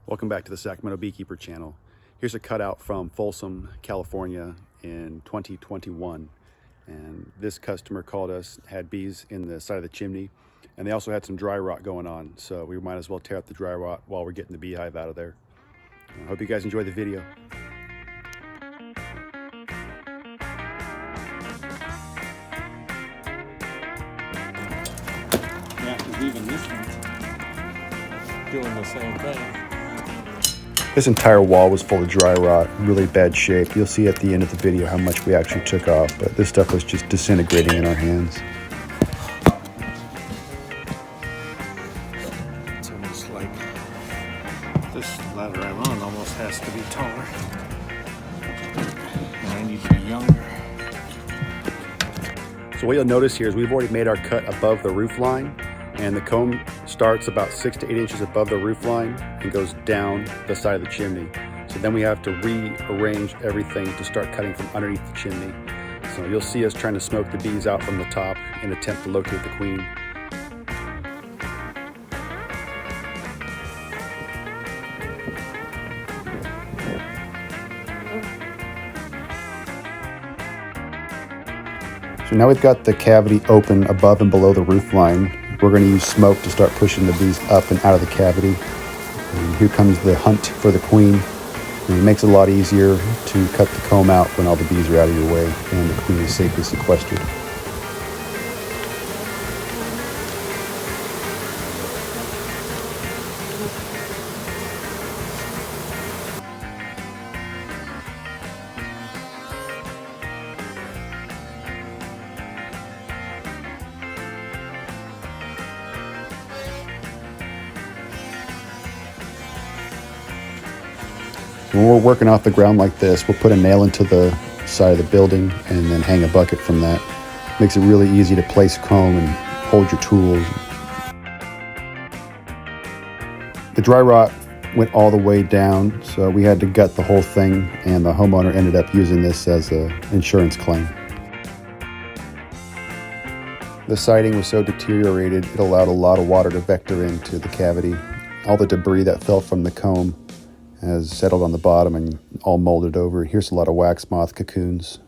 Welcome back to the Sacramento Beekeeper channel. Here's a cutout from Folsom, California in 2021. And this customer called us, had bees in the side of the chimney, and they also had some dry rot going on. So we might as well tear out the dry rot while we're getting the beehive out of there. I hope you guys enjoy the video. Yeah, because even this one's doing the same thing. This entire wall was full of dry rot, really bad shape. You'll see at the end of the video how much we actually took off, but this stuff was just disintegrating in our hands. It's almost like this ladder I'm on almost has to be taller. And I need to be younger. So what you'll notice here is we've already made our cut above the roof line, and the comb starts about 6 to 8 inches above the roof line and goes down the side of the chimney. So then we have to rearrange everything to start cutting from underneath the chimney. So you'll see us trying to smoke the bees out from the top in an attempt to locate the queen. So now we've got the cavity open above and below the roof line. We're going to use smoke to start pushing the bees up and out of the cavity. And here comes the hunt for the queen. And it makes it a lot easier to cut the comb out when all the bees are out of your way and the queen is safely sequestered. When we're working off the ground like this, we'll put a nail into the side of the building and then hang a bucket from that. Makes it really easy to place comb and hold your tools. The dry rot went all the way down, so we had to gut the whole thing, and the homeowner ended up using this as an insurance claim. The siding was so deteriorated, it allowed a lot of water to vector into the cavity. All the debris that fell from the comb has settled on the bottom and all molded over. Here's a lot of wax moth cocoons.